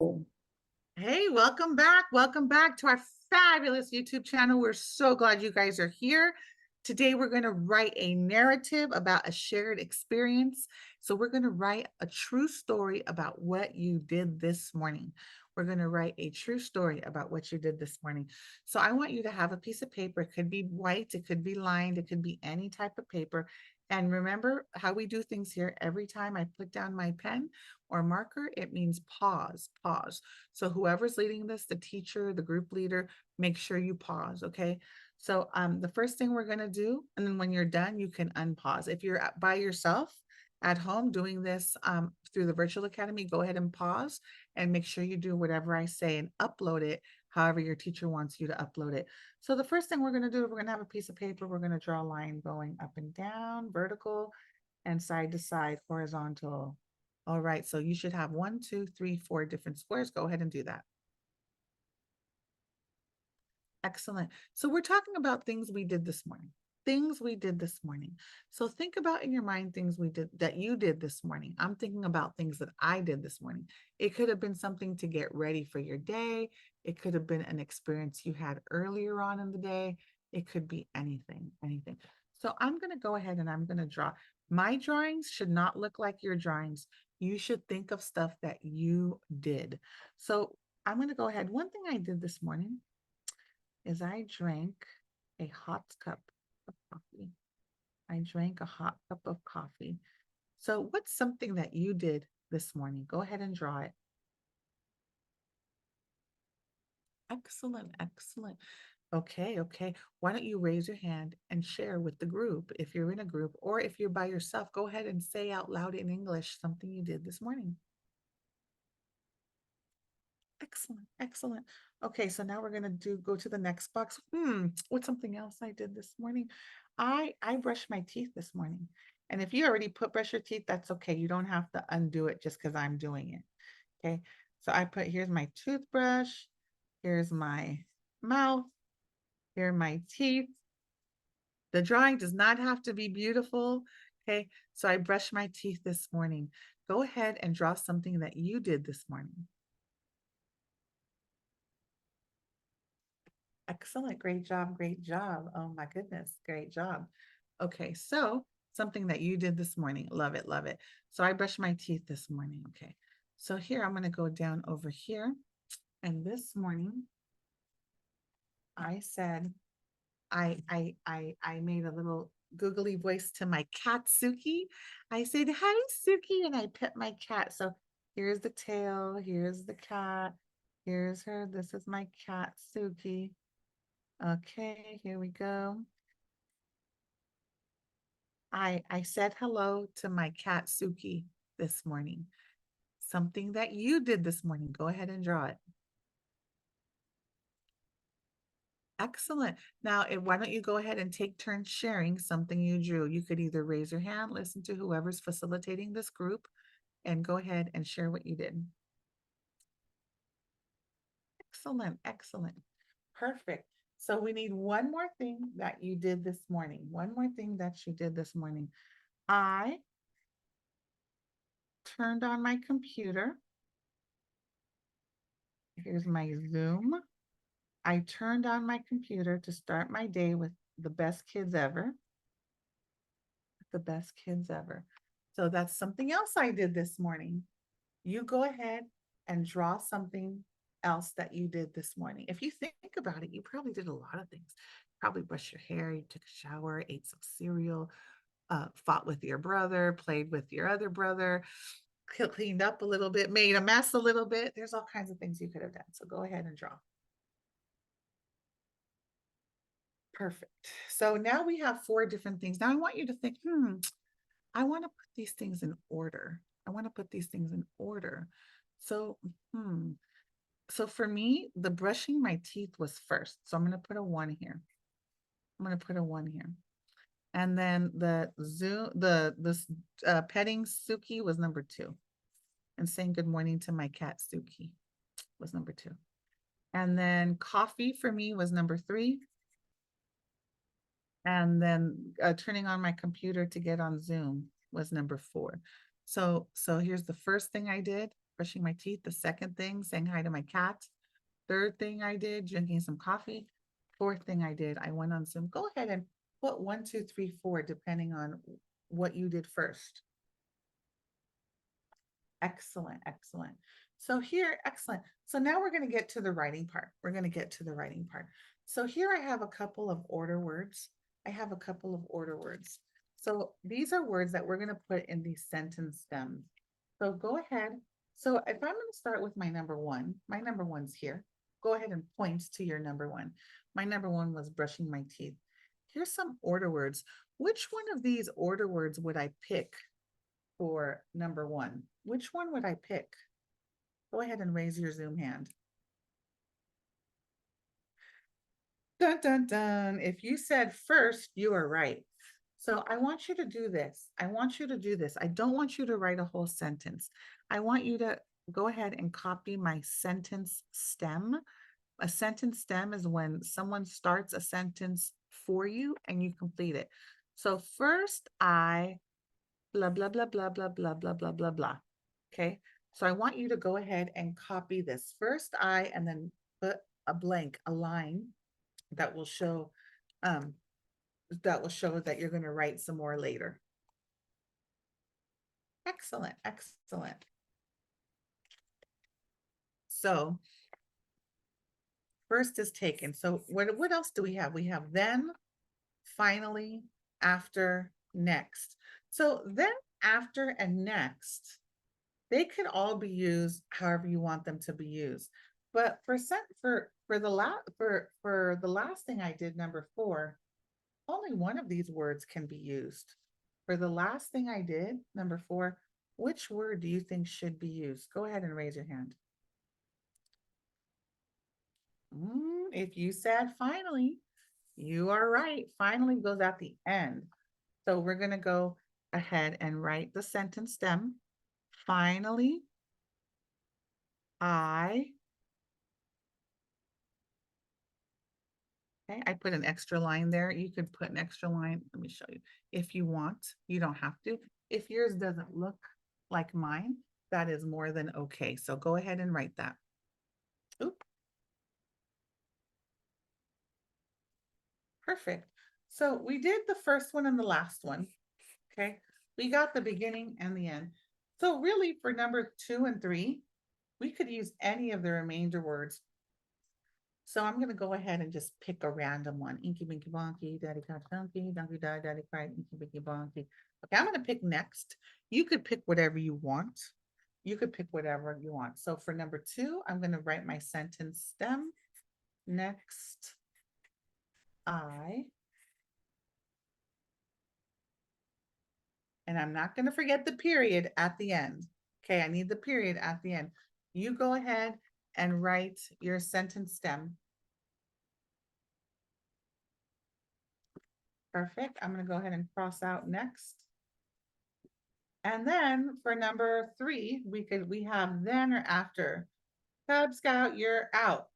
Hey, welcome back. Welcome back to our fabulous YouTube channel. We're so glad you guys are here. Today, we're going to write a narrative about a shared experience. So, we're going to write a true story about what you did this morning. We're going to write a true story about what you did this morning. So, I want you to have a piece of paper. It could be white, it could be lined, it could be any type of paper. And remember how we do things here. Every time I put down my pen or marker, it means pause, pause. So whoever's leading this, the teacher, the group leader, make sure you pause, okay? So the first thing we're gonna do, and then when you're done, you can unpause. If you're by yourself at home doing this through the virtual academy, go ahead and pause and make sure you do whatever I say and upload it however your teacher wants you to upload it. So the first thing we're gonna do, we're gonna have a piece of paper, we're gonna draw a line going up and down, vertical, and side to side, horizontal. All right, so you should have 1, 2, 3, 4 different squares. Go ahead and do that. Excellent. So we're talking about things we did this morning. Things we did this morning. So think about in your mind things we did that you did this morning. I'm thinking about things that I did this morning. It could have been something to get ready for your day. It could have been an experience you had earlier on in the day. It could be anything, anything. So I'm going to go ahead and I'm going to draw. My drawings should not look like your drawings. You should think of stuff that you did. So I'm going to go ahead. One thing I did this morning is I drank a hot cup of coffee. I drank a hot cup of coffee. So, what's something that you did this morning? Go ahead and draw it. Excellent, excellent. Okay, okay. Why don't you raise your hand and share with the group if you're in a group, or if you're by yourself, go ahead and say out loud in English something you did this morning. Excellent, excellent. Okay, so now we're gonna go to the next box. What's something else I did this morning? I brushed my teeth this morning. And if you already brush your teeth, that's okay. You don't have to undo it just because I'm doing it. Okay. So I put here's my toothbrush, here's my mouth, here are my teeth. The drawing does not have to be beautiful. Okay. So I brushed my teeth this morning. Go ahead and draw something that you did this morning. Excellent. Great job. Great job. Oh my goodness. Great job. Okay. So something that you did this morning. Love it. Love it. So I brushed my teeth this morning. Okay. So here I'm going to go down over here. And this morning I said, I made a little googly voice to my cat Suki. I said, hi, Suki. And I pet my cat. So here's the tail. Here's the cat. Here's her. This is my cat, Suki. Okay, here we go. I said hello to my cat Suki this morning. Something that you did this morning. Go ahead and draw it. Excellent. Now, why don't you go ahead and take turns sharing something you drew? You could either raise your hand, listen to whoever's facilitating this group, and go ahead and share what you did. Excellent, excellent. Perfect. So we need one more thing that you did this morning. One more thing that you did this morning. I turned on my computer. Here's my Zoom. I turned on my computer to start my day with the best kids ever. The best kids ever. So that's something else I did this morning. You go ahead and draw something else that you did this morning. If you think about it, you probably did a lot of things. Probably brushed your hair, you took a shower, ate some cereal, fought with your brother, played with your other brother, cleaned up a little bit, made a mess a little bit. There's all kinds of things you could have done. So go ahead and draw. Perfect. So now we have 4 different things. Now I want you to think, I want to put these things in order. I want to put these things in order. So, so for me, the brushing my teeth was first. So I'm going to put a 1 here. I'm going to put a 1 here. And then the zoo, this petting Suki was number 2. And saying good morning to my cat Suki was number 2. And then coffee for me was number 3. And then turning on my computer to get on Zoom was number 4. So here's the first thing I did. brushing my teeth. The second thing, saying hi to my cat. Third thing I did, drinking some coffee. Fourth thing I did, I went on Zoom. Go ahead and put 1, 2, 3, 4, depending on what you did first. Excellent, excellent. So here, excellent. So now we're going to get to the writing part. We're going to get to the writing part. So here I have a couple of order words. I have a couple of order words. So these are words that we're going to put in the sentence stems. So go ahead. So if I'm going to start with my number one, my number one's here. Go ahead and point to your number one. My number one was brushing my teeth. Here's some order words. Which one of these order words would I pick for number one? Which one would I pick? Go ahead and raise your Zoom hand. Dun, dun, dun. If you said first, you are right. So I want you to do this. I want you to do this. I don't want you to write a whole sentence. I want you to go ahead and copy my sentence stem. A sentence stem is when someone starts a sentence for you and you complete it. So first I blah, blah, blah, blah, blah, blah, blah, blah, blah, blah. Okay. So I want you to go ahead and copy this. First I, and then put a blank, a line that will show that you're going to write some more later. Excellent, excellent. So first is taken. So what else do we have? We have then, finally, after, next. So then, after, and next, they could all be used however you want them to be used. But for the last thing I did, number 4, only one of these words can be used. For the last thing I did, number 4, which word do you think should be used? Go ahead and raise your hand. If you said finally, you are right. Finally goes at the end. So we're going to go ahead and write the sentence stem. Finally, I. Okay, I put an extra line there. You could put an extra line. Let me show you. If you want, you don't have to. If yours doesn't look like mine, that is more than okay. So go ahead and write that. Oop. Perfect. So we did the first one and the last one. Okay. We got the beginning and the end. So really for number 2 and 3, we could use any of the remainder words. So I'm going to go ahead and just pick a random one. Inky, binky, bonky, daddy got donkey, donkey died, daddy cried, inky, binky, bonky. Okay, I'm going to pick next. You could pick whatever you want. You could pick whatever you want. So for number 2, I'm going to write my sentence stem. Next, I. And I'm not going to forget the period at the end. Okay, I need the period at the end. You go ahead and write your sentence stem. Perfect. I'm going to go ahead and cross out next. And then for number 3, we have then or after. Cub Scout, you're out.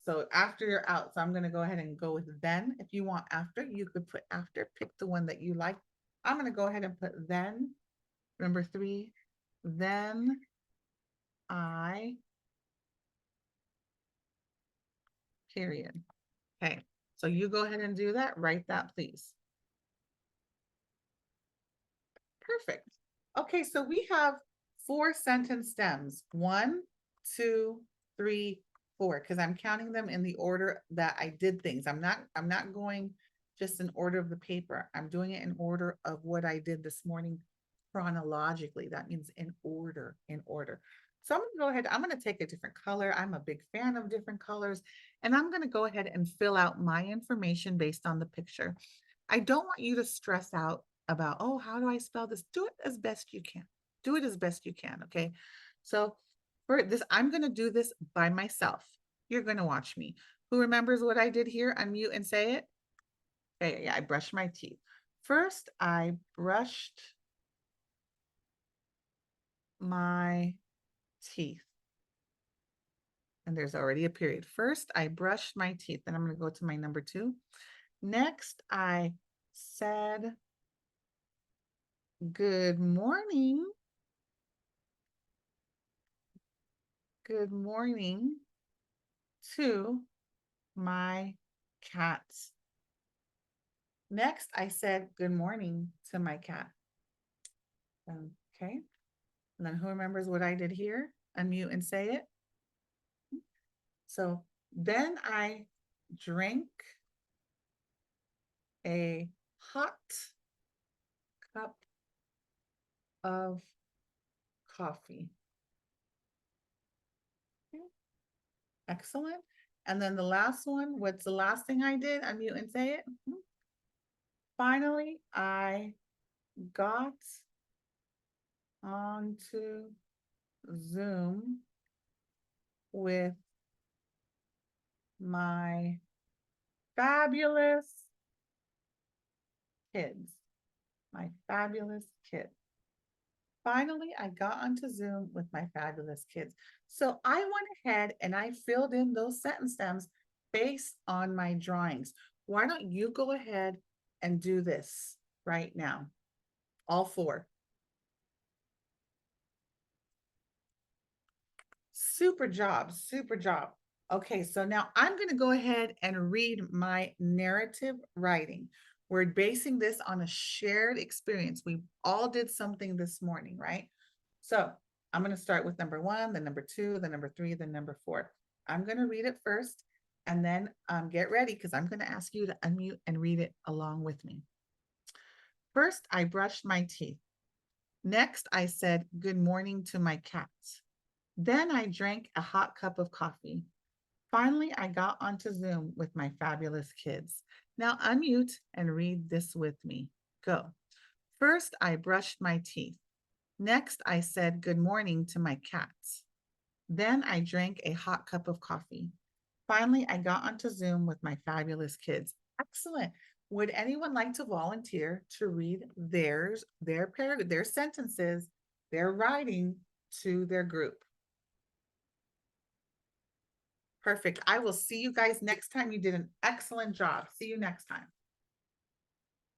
So after you're out. So I'm going to go ahead and go with then. If you want after, you could put after. Pick the one that you like. I'm going to go ahead and put then. Number 3, then I. Period. Okay. So you go ahead and do that. Write that, please. Perfect. Okay, so we have 4 sentence stems. 1, 2, 3, 4, because I'm counting them in the order that I did things. I'm not going just in order of the paper. I'm doing it in order of what I did this morning chronologically. That means in order, in order. So I'm going to go ahead. I'm going to take a different color. I'm a big fan of different colors. And I'm going to go ahead and fill out my information based on the picture. I don't want you to stress out about, oh, how do I spell this? Do it as best you can. Do it as best you can. Okay. So for this, I'm going to do this by myself. You're going to watch me. Who remembers what I did here? Unmute and say it. Okay. Yeah. I brushed my teeth. First, I brushed my teeth. And there's already a period. First, I brushed my teeth. Then I'm going to go to my number 2. Next, I said good morning good morning to my cat. Next, I said good morning to my cat. Okay. And then who remembers what I did here? Unmute and say it. So then I drank a hot cup of coffee. Okay. Excellent. And then the last one, what's the last thing I did? Unmute and say it. Finally, I got onto Zoom with my fabulous kids. My fabulous kids. Finally, I got onto Zoom with my fabulous kids. So I went ahead and I filled in those sentence stems based on my drawings. Why don't you go ahead and do this right now? All four. Super job, super job. Okay, so now I'm going to go ahead and read my narrative writing. We're basing this on a shared experience. We all did something this morning, right? So I'm going to start with number 1, then number 2, then number 3, then number 4. I'm going to read it first and then get ready because I'm going to ask you to unmute and read it along with me. First, I brushed my teeth. Next, I said good morning to my cats. Then I drank a hot cup of coffee. Finally, I got onto Zoom with my fabulous kids. Now unmute and read this with me. Go. First, I brushed my teeth. Next, I said good morning to my cats. Then I drank a hot cup of coffee. Finally, I got onto Zoom with my fabulous kids. Excellent. Would anyone like to volunteer to read their sentences, their writing to their group? Perfect. I will see you guys next time. You did an excellent job. See you next time.